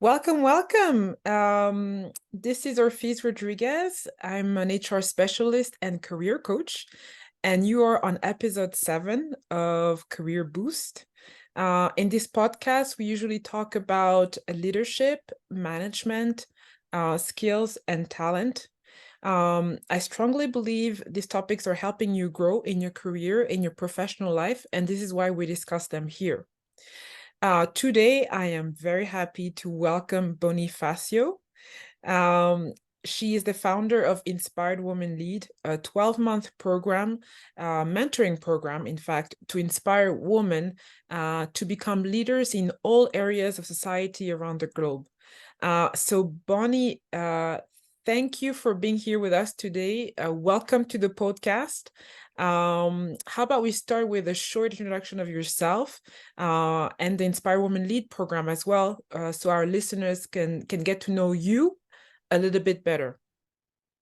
Welcome, welcome. This is Orfis Rodriguez. I'm an HR specialist and career coach, and you are on episode 7 of Career Boost. In this podcast, we usually talk about leadership, management, skills, and talent. I strongly believe these topics are helping you grow in your career, in your professional life, and this is why we discuss them here. Today, I am very happy to welcome Bonnie Fatio. She is the founder of Inspired Women Lead, a 12-month program, mentoring program, in fact, to inspire women to become leaders in all areas of society around the globe. So Bonnie, thank you for being here with us today. Welcome to the podcast. How about we start with a short introduction of yourself and the Inspire Women Lead program as well, so our listeners can get to know you a little bit better.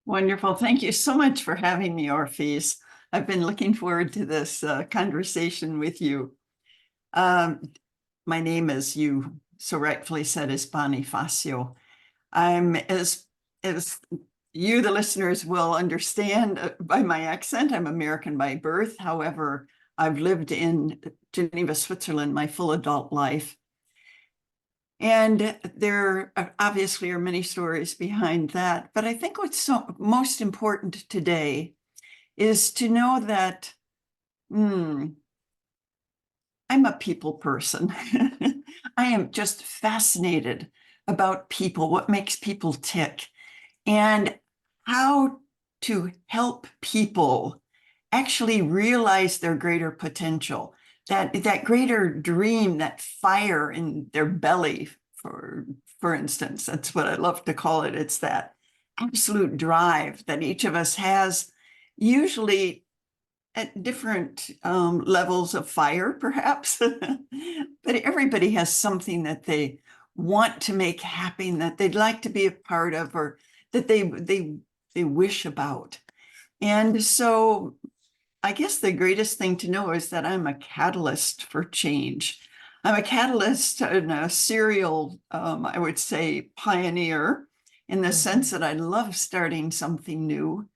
Wonderful. Thank you so much for having me, Orpheus. I've been looking forward to this conversation with you. My name, as you so rightfully said, is Bonnie Fatio. I'm, as you, the listeners, will understand by my accent, I'm American by birth. However, I've lived in Geneva, Switzerland, my full adult life. And there obviously are many stories behind that. But I think what's most important today is to know that I'm a people person. I am just fascinated about people, what makes people tick, and how to help people actually realize their greater potential. That greater dream, that fire in their belly, for instance, that's what I love to call it. It's that absolute drive that each of us has, usually at different levels of fire, perhaps. But everybody has something that they want to make happen, that they'd like to be a part of, or that they wish about. And so I guess the greatest thing to know is that I'm a catalyst for change. I'm a catalyst and a serial, I would say, pioneer, in the sense that I love starting something new,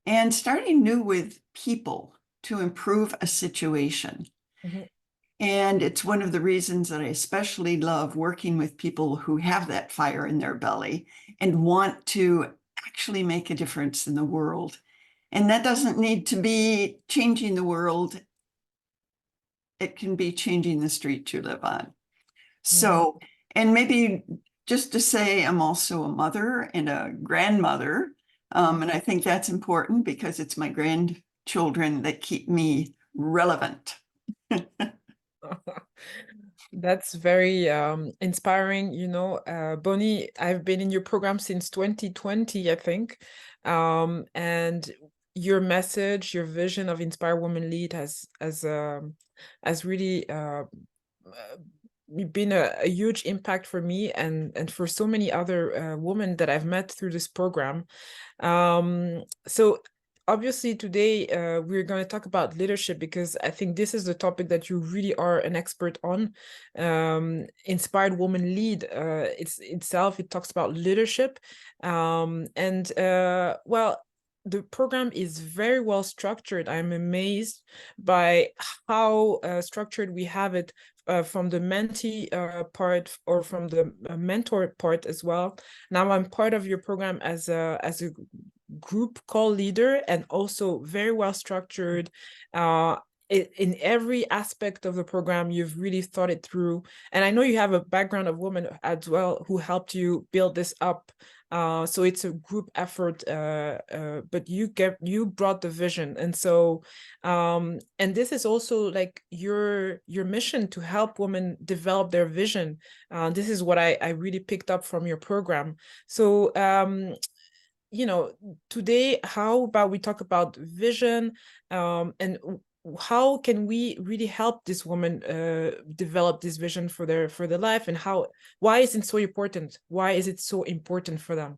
and starting new with people to improve a situation. Mm-hmm. And it's one of the reasons that I especially love working with people who have that fire in their belly and want to actually make a difference in the world. And that doesn't need to be changing the world. It can be changing the street you live on. So, and maybe just to say, I'm also a mother and a grandmother. And I think that's important because it's my grandchildren that keep me relevant. That's very inspiring. Bonnie, I've been in your program since 2020, I think. And your message, your vision of Inspire Women Lead has really been a huge impact for me and for so many other women that I've met through this program. So obviously today we're going to talk about leadership, because I think this is the topic that you really are an expert on. Inspired Woman Lead, it talks about leadership, and well, the program is very well structured. I'm amazed by how structured we have it, from the mentee part, or from the mentor part as well. Now I'm part of your program as a group call leader, and also very well structured. In every aspect of the program, you've really thought it through. And I know you have a background of women as well who helped you build this up. So it's a group effort, but you brought the vision. And so, and this is also like your mission to help women develop their vision. This is what I really picked up from your program. So, today, how about we talk about vision, and how can we really help this woman develop this vision for their life, and why is it so important? Why is it so important for them?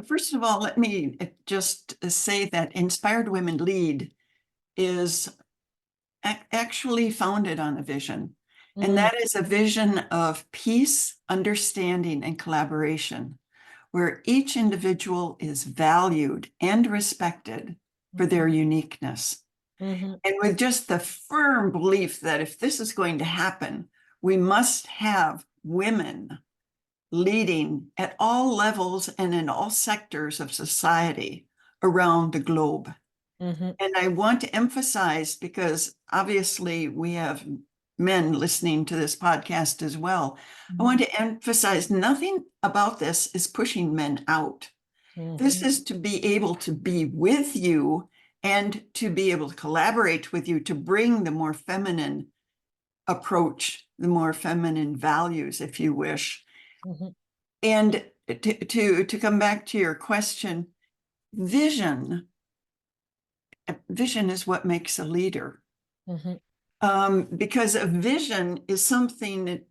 First of all, let me just say that Inspired Women Lead is actually founded on a vision. And that is a vision of peace, understanding, and collaboration, where each individual is valued and respected for their uniqueness. And with just the firm belief that if this is going to happen, we must have women leading at all levels and in all sectors of society around the globe. And I want to emphasize, because obviously we have men listening to this podcast as well. I want to emphasize nothing about this is pushing men out. This is to be able to be with you and to be able to collaborate with you to bring the more feminine approach, the more feminine values, if you wish. And to come back to your question, vision is what makes a leader. Because a vision is something that,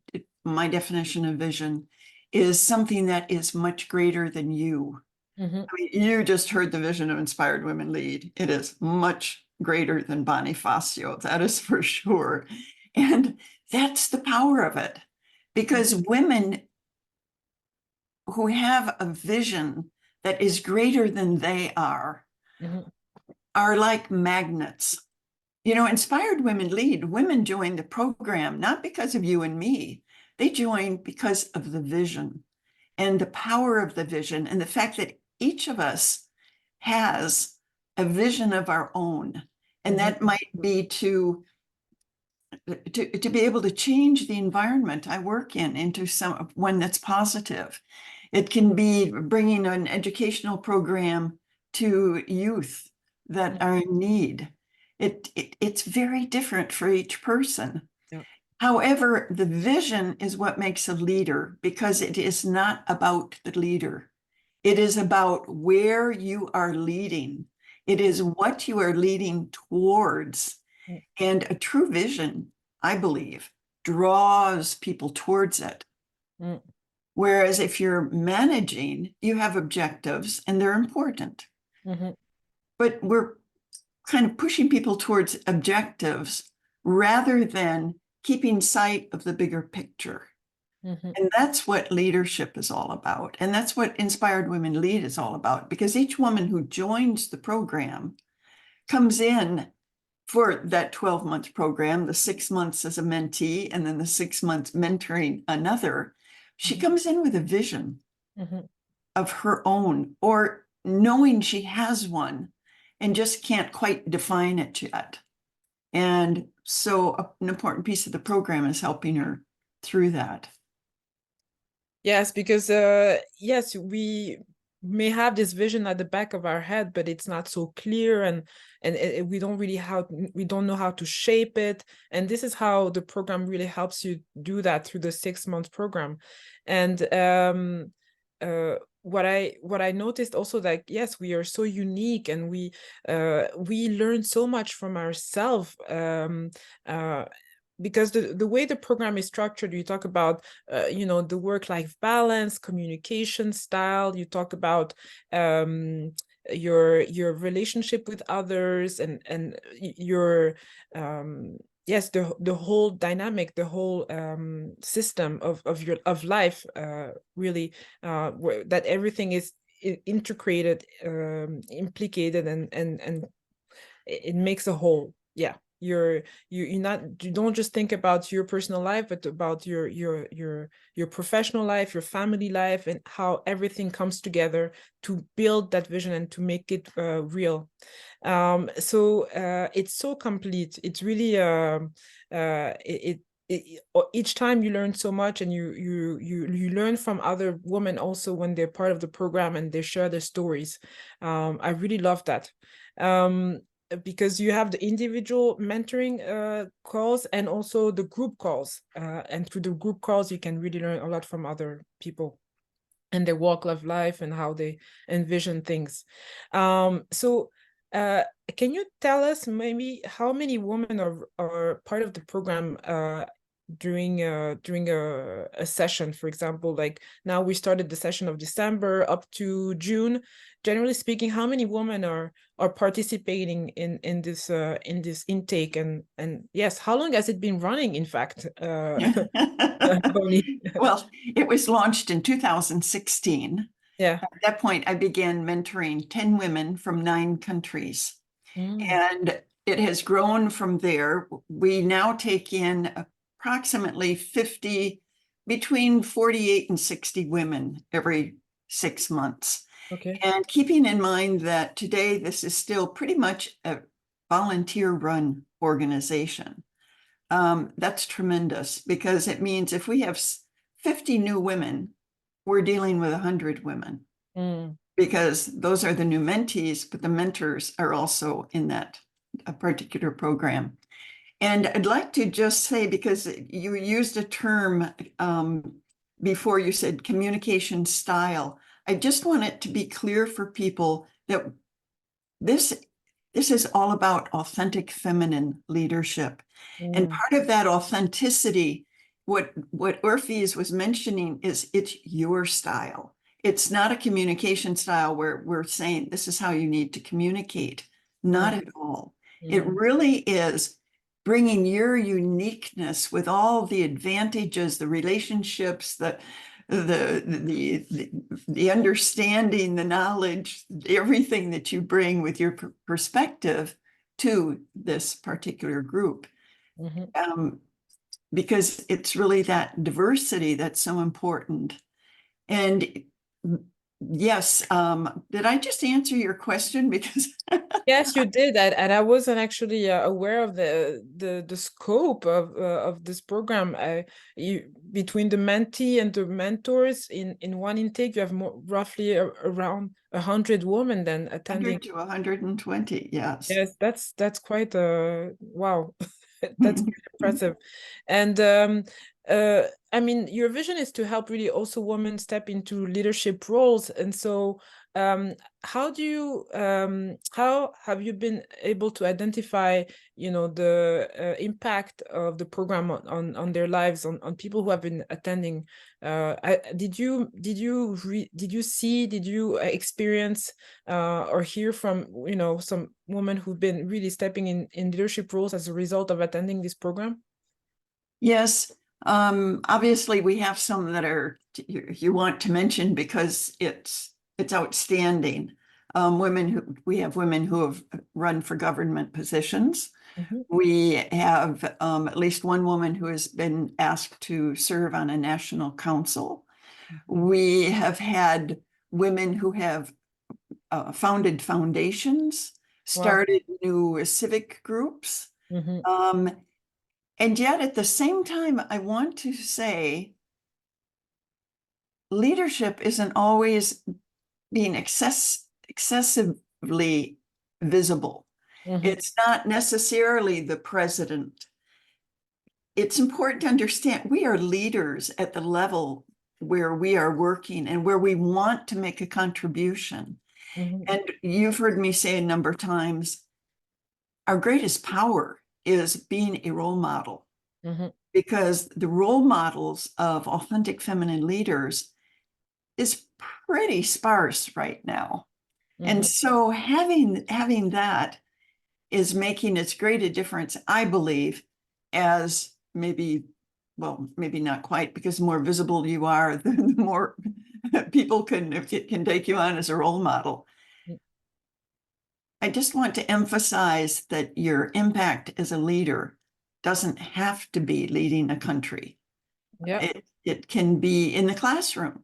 my definition of vision is something that is much greater than you. I mean, you just heard the vision of Inspired Women Lead. It is much greater than Bonnie Fatio, that is for sure. And that's the power of it, because women who have a vision that is greater than they are like magnets. You know, Inspired Women Lead, women join the program, not because of you and me. They join because of the vision and the power of the vision and the fact that each of us has a vision of our own. And that might be to be able to change the environment I work in into one that's positive. It can be bringing an educational program to youth that are in need. It's very different for each person. Yeah. However, the vision is what makes a leader, because it is not about the leader. It is about where you are leading. It is what you are leading towards. And a true vision, I believe, draws people towards it. Whereas if you're managing, you have objectives and they're important. But we're kind of pushing people towards objectives rather than keeping sight of the bigger picture. And that's what leadership is all about. And that's what Inspired Women Lead is all about, because each woman who joins the program comes in for that 12-month program, the 6 months as a mentee, and then the 6 months mentoring another. She comes in with a vision of her own, or knowing she has one and just can't quite define it yet. And so an important piece of the program is helping her through that. Yes, because yes, we may have this vision at the back of our head, but it's not so clear, and we don't know how to shape it. And this is how the program really helps you do that through the 6-month program. And what I noticed also, that yes, we are so unique, and we learn so much from ourselves. Because the way the program is structured, you talk about the work-life balance, communication style, you talk about your relationship with others, and your yes, the whole dynamic, the whole system of life, really, that everything is integrated, implicated, and it makes a whole. Yeah, you don't just think about your personal life, but about your professional life, your family life, and how everything comes together to build that vision and to make it real. So it's so complete. It's really each time you learn so much, and you learn from other women also when they're part of the program and they share their stories. I really love that. Because you have the individual mentoring calls and also the group calls. And through the group calls, you can really learn a lot from other people and their walk of life and how they envision things. So can you tell us maybe how many women are part of the program during a session. For example, like now we started the session of December up to June. Generally speaking, how many women are participating in this intake? And yes, how long has it been running, in fact, Bonnie? Well, it was launched in 2016. Yeah. At that point, I began mentoring 10 women from 9 countries. Mm, And it has grown from there. We now take in approximately 50, between 48 and 60 women every 6 months. okay. And keeping in mind that today this is still pretty much a volunteer run organization. That's tremendous because it means if we have 50 new women, we're dealing with 100 women Mm, because those are the new mentees, but the mentors are also in that particular program. And I'd like to just say, because you used a term before, you said communication style. I just want it to be clear for people that this this is all about authentic feminine leadership. And mm, part of that authenticity, what Orpheus was mentioning, is it's your style. It's not a communication style where we're saying this is how you need to communicate. Not mm, at all. It mm, really is bringing your uniqueness with all the advantages, the relationships, the understanding, the knowledge, everything that you bring with your perspective to this particular group. mhm. Um, because it's really that diversity that's so important. And yes, did I just answer your question? Because Yes, you did, and I wasn't actually aware of the scope of this program. Between the mentee and the mentors in one intake, you have roughly around 100 women then attending. 100 to 120, yes. Yes, that's quite wow. That's quite impressive. And I mean, your vision is to help really also women step into leadership roles. And so how have you been able to identify, the impact of the program on their lives, on people who have been attending? Did you see, did you experience or hear from, some women who've been really stepping in leadership roles as a result of attending this program? Yes, obviously we have some that are you want to mention because it's outstanding. We have women who have run for government positions. Mhm. We have at least one woman who has been asked to serve on a national council. We have had women who have founded foundations, Wow. started new civic groups. Hmm. Um, and yet at the same time, I want to say leadership isn't always being excessively visible. Hmm. It's not necessarily the president. It's important to understand we are leaders at the level where we are working and where we want to make a contribution. Hmm. And you've heard me say a number of times, our greatest power is being a role model, Hmm. because the role models of authentic feminine leaders is pretty sparse right now. And Hmm. so having that is making as great a difference, I believe, as maybe, well, maybe not quite, because the more visible you are, the more people can take you on as a role model. I just want to emphasize that your impact as a leader doesn't have to be leading a country. Yeah. It can be in the classroom.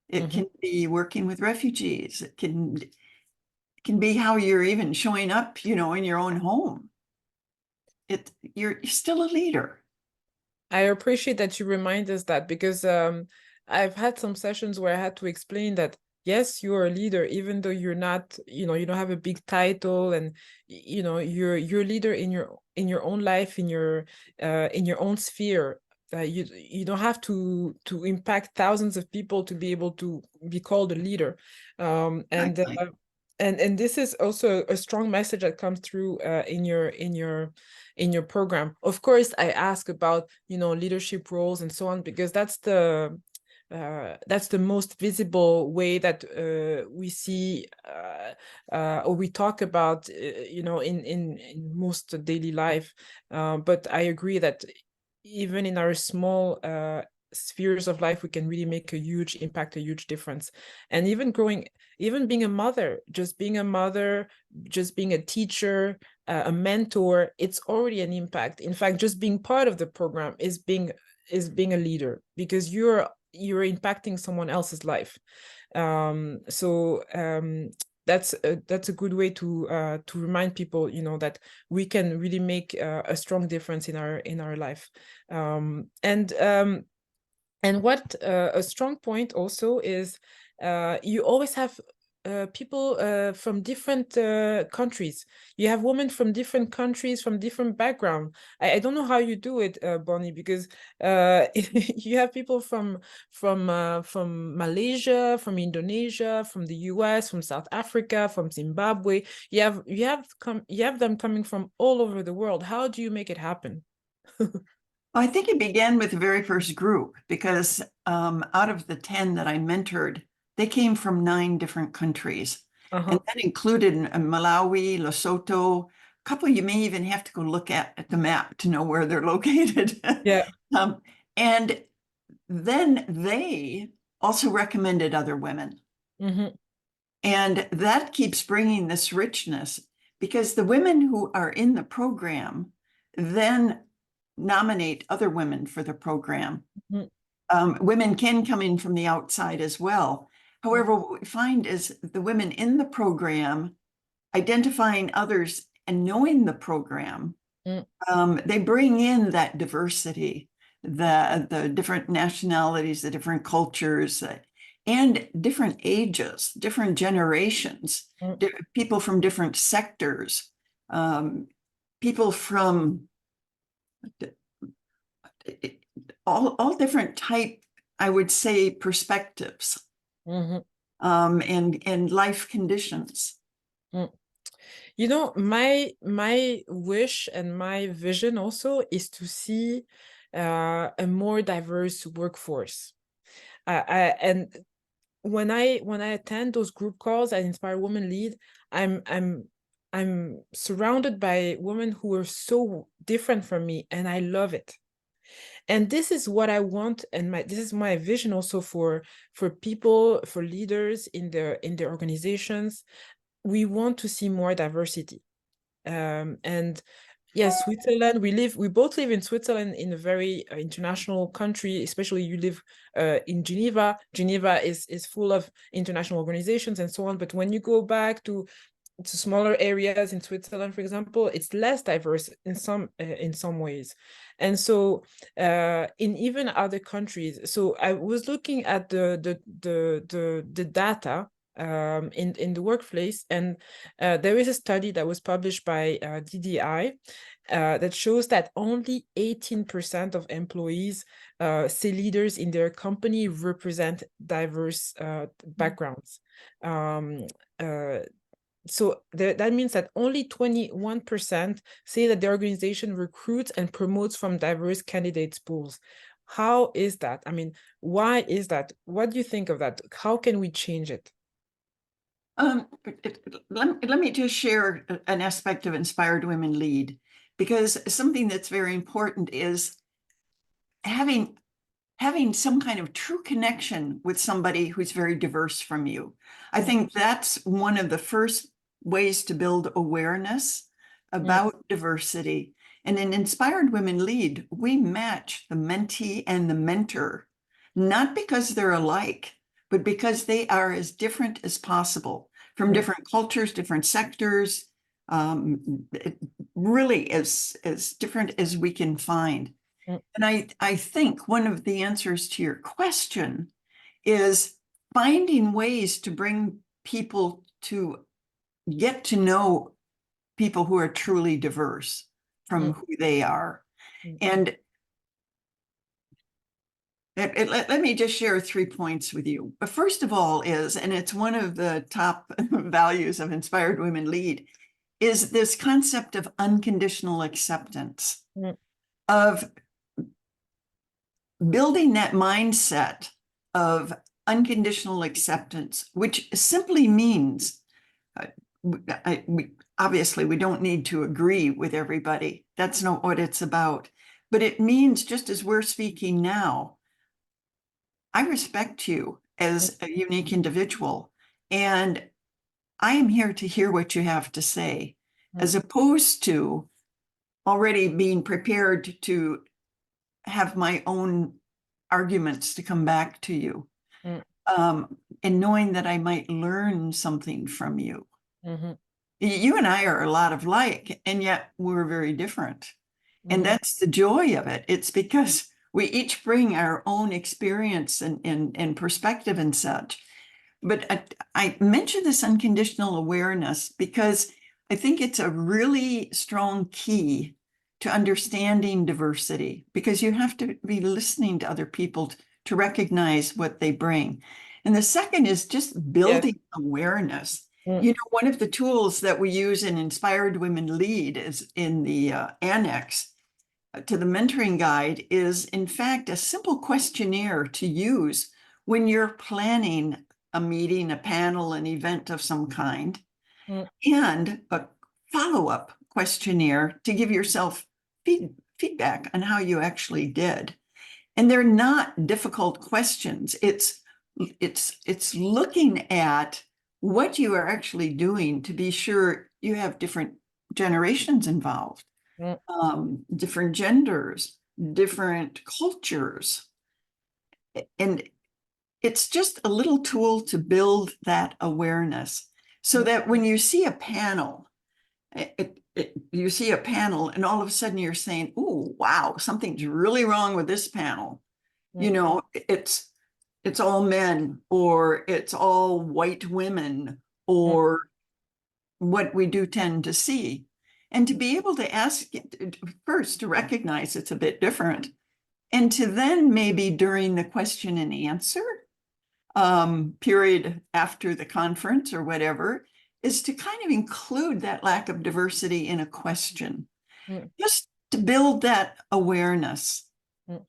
It Hmm. can be working with refugees. It can be how you're even showing up, in your own home. You're still a leader. I appreciate that you remind us that, because I've had some sessions where I had to explain that yes, you are a leader, even though you're not, you don't have a big title, and you're a leader in your own life, in your own sphere. You don't have to impact thousands of people to be able to be called a leader, and Exactly. and this is also a strong message that comes through in your in your program. Of course, I ask about, leadership roles and so on, because that's the most visible way that we see or we talk about, in most daily life. But I agree that even in our small spheres of life, we can really make a huge impact, a huge difference. And even being a mother, just being a mother, just being a teacher, a mentor, it's already an impact. In fact, just being part of the program is being a leader, because you're impacting someone else's life. So that's a good way to remind people, that we can really make a strong difference in our life. And what a strong point also is, you always have people from different countries. You have women from different countries, from different background. I don't know how you do it, Bonnie, because you have people from Malaysia, from Indonesia, from the US, from South Africa, from Zimbabwe. You have them coming from all over the world. How do you make it happen? I think it began with the very first group because out of the 10 that I mentored, they came from 9 different countries. And that included Malawi, Lesotho, a couple you may even have to go look at the map to know where they're located. Yeah. And then they also recommended other women. Mm-hmm. And that keeps bringing this richness because the women who are in the program then nominate other women for the program. Women can come in from the outside as well. However, what we find is the women in the program identifying others and knowing the program, they bring in that diversity, the different nationalities, the different cultures, and different ages, different generations, people from different sectors, people from all different type, I would say, perspectives, and life conditions. My wish and my vision also is to see a more diverse workforce. And when I attend those group calls at Inspire Women Lead, I'm surrounded by women who are so different from me, and I love it. And this is what I want, and this is my vision also for people, for leaders in their organizations. We want to see more diversity. And yes, Switzerland, we both live in Switzerland, in a very international country, especially you live in Geneva. Geneva is full of international organizations and so on. But when you go back to smaller areas in Switzerland, for example, it's less diverse in some ways. And so in even other countries, so I was looking at the data in the workplace, and there is a study that was published by DDI that shows that only 18% of employees say leaders in their company represent diverse backgrounds. So that means that only 21% say that the organization recruits and promotes from diverse candidates pools. How is that? I mean, why is that? What do you think of that? How can we change it? Let me just share an aspect of Inspired Women Lead, because something that's very important is having some kind of true connection with somebody who's very diverse from you. I think that's one of the first ways to build awareness about diversity. And in Inspired Women Lead, we match the mentee and the mentor, not because they're alike, but because they are as different as possible, from different cultures, different sectors, really as different as we can find. And I think one of the answers to your question is finding ways to bring people to get to know people who are truly diverse from who they are. And let me just share 3 points with you. But first of all is, and it's one of the top values of Inspired Women Lead, is this concept of unconditional acceptance, Mm, of building that mindset of unconditional acceptance, which simply means obviously we don't need to agree with everybody. That's not what it's about. But it means, just as we're speaking now, I respect you mm, as a unique individual, and I am here to hear what you have to say, mm, as opposed to already being prepared to have my own arguments to come back to you, mm, and knowing that I might learn something from you. mhm, You and I are a lot of like, and yet we're very different. And mhm. that's the joy of it. It's because we each bring our own experience and perspective and such. But I mention this unconditional awareness because I think it's a really strong key to understanding diversity, because you have to be listening to other people to recognize what they bring. And the second is just Yes. building awareness. Mm, You know, one of the tools that we use in Inspired Women Lead is in the annex to the mentoring guide is, in fact, a simple questionnaire to use when you're planning a meeting, a panel, an event of some kind, mm, and a follow-up questionnaire to give yourself feedback on how you actually did. And they're not difficult questions. It's looking at what you are actually doing to be sure you have different generations involved, mm, different genders, different cultures. And it's just a little tool to build that awareness so mm, that when you see a panel, you see a panel and all of a sudden you're saying, oh, wow, something's really wrong with this panel. You mm, know, it's all men, or it's all white women, mm, or what we do tend to see. And to mm, be able to ask first to recognize it's a bit different, and to then maybe during the question and answer period after the conference or whatever, is to kind of include that lack of diversity in a question, mm, just to build that awareness. mm.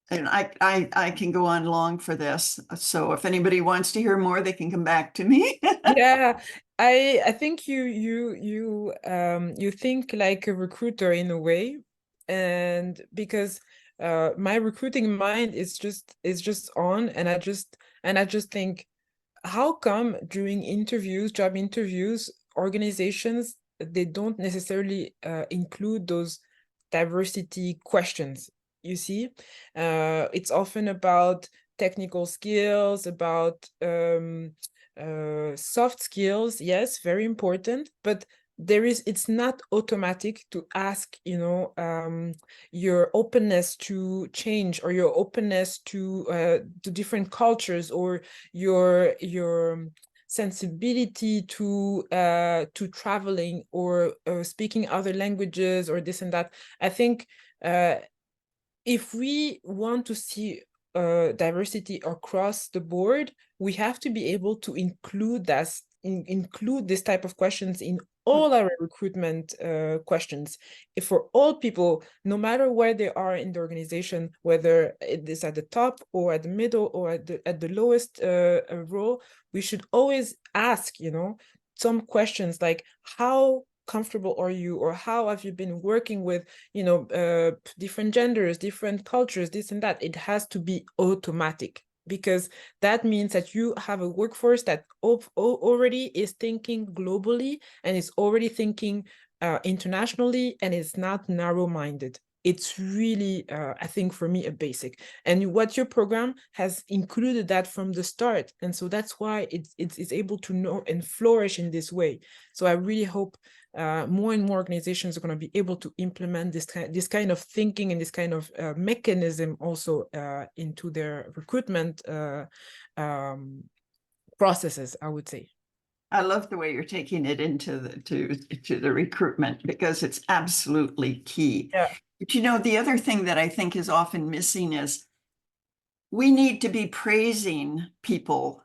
And I can go on long for this. So if anybody wants to hear more, they can come back to me. Yeah, I think you think like a recruiter in a way, and because my recruiting mind is just on, and I just think, how come during interviews, job interviews, organizations, they don't necessarily include those diversity questions? You see, it's often about technical skills, about soft skills, yes, very important, but it's not automatic to ask, your openness to change, or your openness to different cultures, or your sensibility to traveling, or speaking other languages, or this and that. I think uh, if we want to see diversity across the board, we have to be able to include this type of questions in all our recruitment questions. If for all people, no matter where they are in the organization, whether it is at the top or at the middle or at the lowest role, we should always ask, some questions like, how comfortable are you, or how have you been working with different genders, different cultures, this and that. It has to be automatic, because that means that you have a workforce that already is thinking globally, and is already thinking internationally, and is not narrow-minded. It's really, I think, for me, a basic. And what your program has included that from the start. And so that's why it's able to know and flourish in this way. So I really hope more and more organizations are going to be able to implement this kind of thinking, and this kind of mechanism also into their recruitment processes, I would say. I love the way you're taking it into to the recruitment, because it's absolutely key. Yeah. But you know, the other thing that I think is often missing is we need to be praising people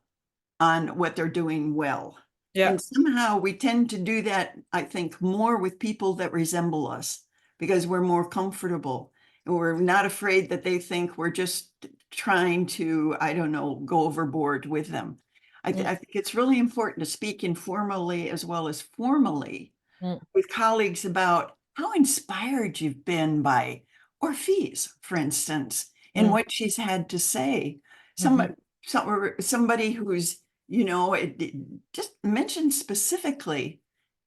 on what they're doing well. Yeah. And somehow we tend to do that, I think, more with people that resemble us because we're more comfortable and we're not afraid that they think we're just trying to, I don't know, go overboard with them. Mm, I think it's really important to speak informally as well as formally mm, with colleagues about how inspired you've been by Orpheus, for instance, and mm, what she's had to say. mhm, Somebody, somebody who's, you know, it just mentioned specifically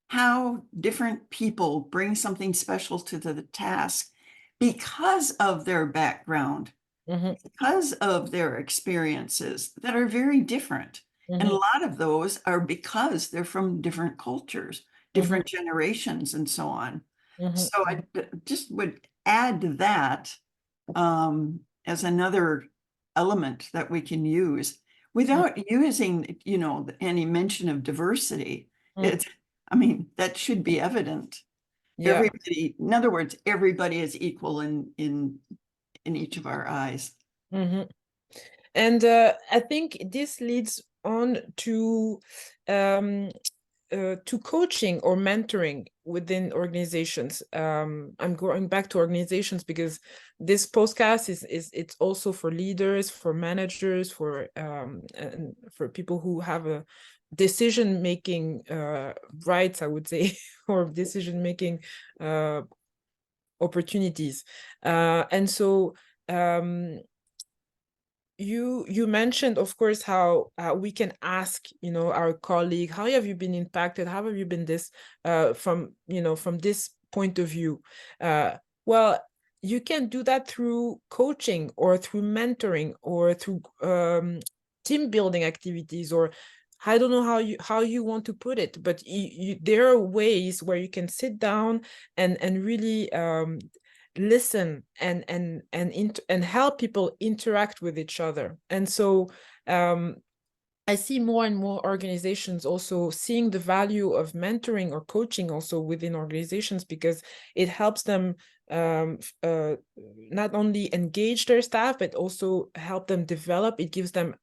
how different people bring something special to the task because of their background, mhm, because of their experiences that are very different. And a mhm, lot of those are because they're from different cultures, mhm, different generations, and so on. mhm, So I just would add to that as another element that we can use mm, without using, you know, any mention of diversity. mm. It's, I mean, that should be evident. Yeah. Everybody, in other words, everybody is equal in each of our eyes. Mhm. And I think this leads on um, to coaching or mentoring within organizations. I'm going back to organizations because this podcast is it's also for leaders, for managers, and for people who have a decision making rights, I would say, or decision making opportunities. And so you mentioned, of course, how we can ask, our colleague, how have you been impacted, how have you been this from from this point of view. uh, well, you can do that through coaching or through mentoring or through team building activities, or I don't know how you want to put it, but there are ways where you can sit down and really listen and help people interact with each other. And so I see more and more organizations also seeing the value of mentoring or coaching also within organizations, because it helps them not only engage their staff, but also help them develop. It gives them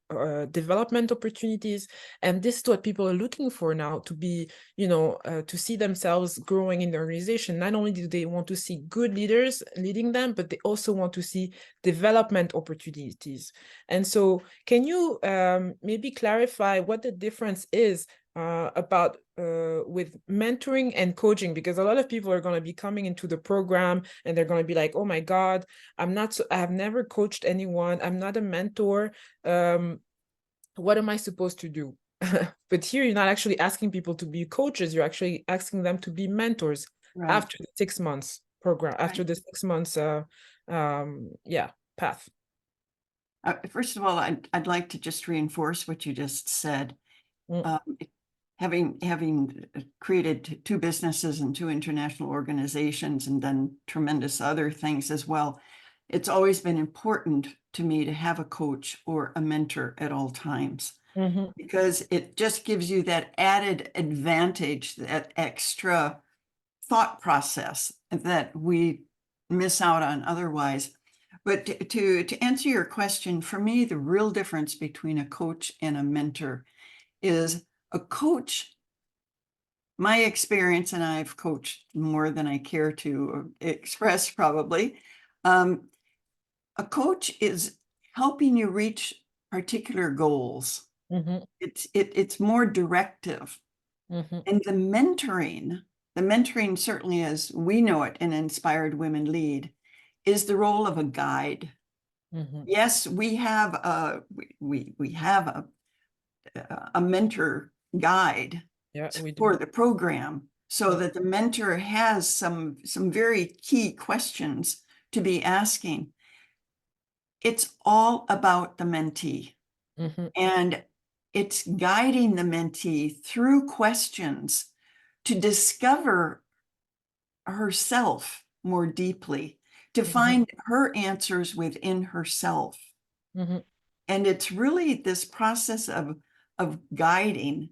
development opportunities. And this is what people are looking for now, to be, to see themselves growing in the organization. Not only do they want to see good leaders leading them, but they also want to see development opportunities. And so can you maybe clarify what the difference is about with mentoring and coaching? Because a lot of people are going to be coming into the program and they're going to be like, oh my God, I have never coached anyone. I'm not a mentor. What am I supposed to do? But here you're not actually asking people to be coaches. You're actually asking them to be mentors Right. after the 6 months program, after Right. the 6 months, path. First of all, I'd like to just reinforce what you just said. Mm, Um, having created two businesses and two international organizations and done tremendous other things as well, it's always been important to me to have a coach or a mentor at all times, mhm, because it just gives you that added advantage, that extra thought process that we miss out on otherwise. But to answer your question, for me, the real difference between a coach and a mentor is a coach. My experience, and I've coached more than I care to express probably, um, a coach is helping you reach particular goals. mhm, It's more directive. mhm, And the mentoring certainly as we know it in Inspired Women Lead, is the role of a guide. mhm. Yes, we have a mentor guide Yeah, we do. for the program so Mm, that the mentor has some very key questions to be asking. It's all about the mentee, mhm, and it's guiding the mentee through questions to discover herself more deeply, to mhm, find her answers within herself. mhm, And it's really this process of guiding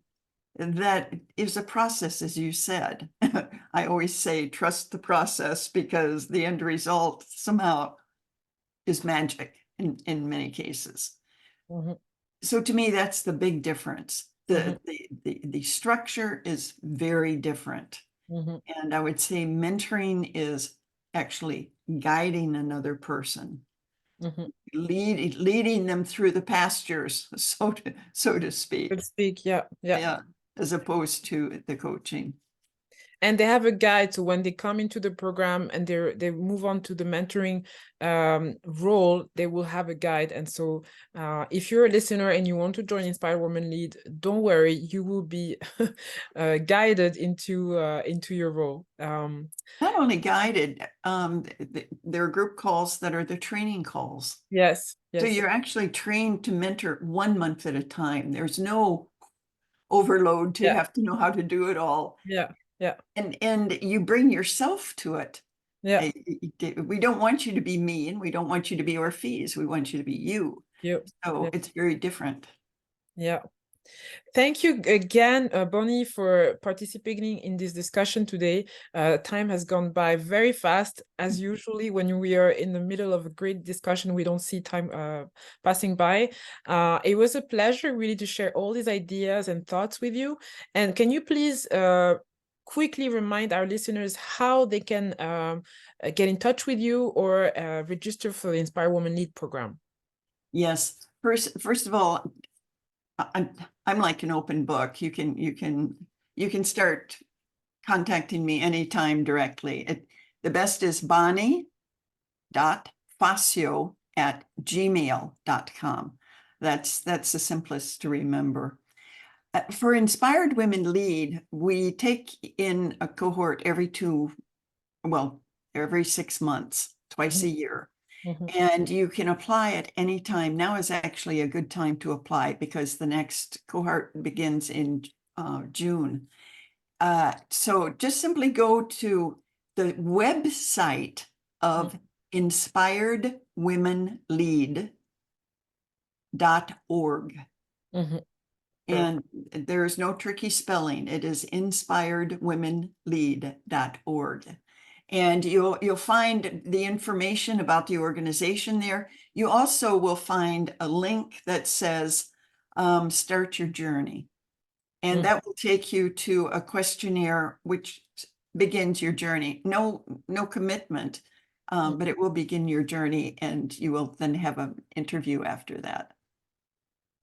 that is a process, as you said. I always say, trust the process, because the end result somehow is magic in many cases. mhm, So to me, that's the big difference. The structure is very different. And I would say mentoring is actually guiding another person, leading them through the pastures, so to speak. Yeah, as opposed to the coaching. And they have a guide, so when they come into the program and they move on to the mentoring role, they will have a guide. And so if you're a listener and you want to join Inspired Women Lead, don't worry, you will be guided into your role. Not only guided, there are group calls that are the training calls. Yes. So you're actually trained to mentor 1 month at a time. There's no overload to have to know how to do it all. Yeah. And you bring yourself to it. Yeah. We don't want you to be me, and we don't want you to be Orpheus. We want you to be you. So it's very different. Yeah. Thank you again, Bonnie, for participating in this discussion today. Time has gone by very fast. As usually, when we are in the middle of a great discussion, we don't see time passing by. It was a pleasure really to share all these ideas and thoughts with you. And can you please quickly remind our listeners how they can get in touch with you or register for the Inspire Women Lead program? Yes. First of all, I'm like an open book. You can start contacting me anytime directly. The best is bonnie.fatio@gmail.com. That's the simplest to remember. For Inspired Women Lead, we take in a cohort every 6 months, twice a year. And you can apply at any time. Now is actually a good time to apply because the next cohort begins in June. So just simply go to the website of inspiredwomenlead.org. And there's no tricky spelling. It is inspiredwomenlead.org. And you'll find the information about the organization there. You also will find a link that says start your journey. And that will take you to a questionnaire which begins your journey. No commitment, but it will begin your journey, and you will then have an interview after that.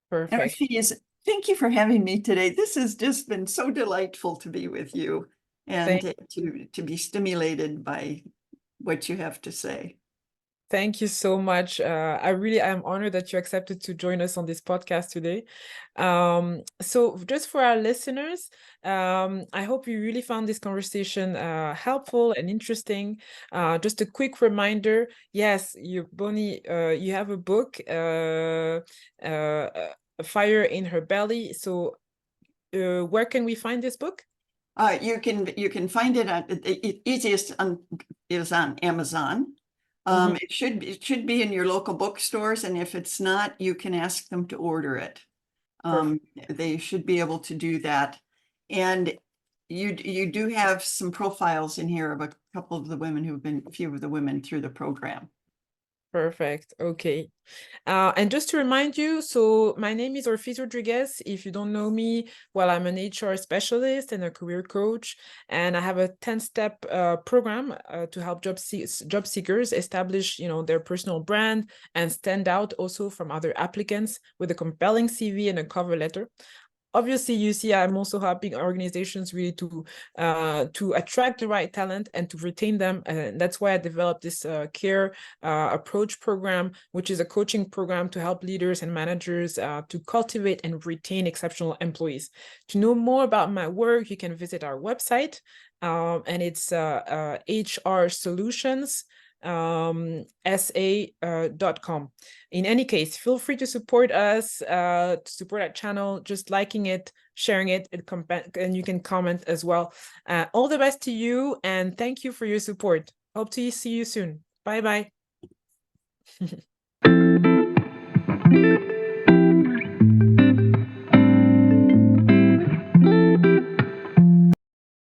Perfect. Thank you for having me today. This has just been so delightful to be with you and to be stimulated by what you have to say. Thank you so much. I really am honored that you accepted to join us on this podcast today. So just for our listeners, I hope you really found this conversation helpful and interesting. Just a quick reminder, yes, Bonnie, you have a book, Fire in Her Belly. So where can we find this book? You can find it at the easiest is on Amazon. It should be in your local bookstores, and if it's not, you can ask them to order it. They should be able to do that. And you do have some profiles in here of a couple of the women a few of the women through the program. Perfect. Okay. And just to remind you, so my name is Orpheus Rodriguez. If you don't know me, well, I'm an HR specialist and a career coach, and I have a 10-step program to help job seekers establish, their personal brand and stand out also from other applicants with a compelling CV and a cover letter. Obviously, you see, I'm also helping organizations really to attract the right talent and to retain them. And that's why I developed this CARE approach program, which is a coaching program to help leaders and managers to cultivate and retain exceptional employees. To know more about my work, you can visit our website, and it's HR Solutions. sa.com. In any case, feel free to support us, to support our channel, just liking it, sharing it, and you can comment as well. All the best to you, and thank you for your support. Hope to see you soon. Bye-bye.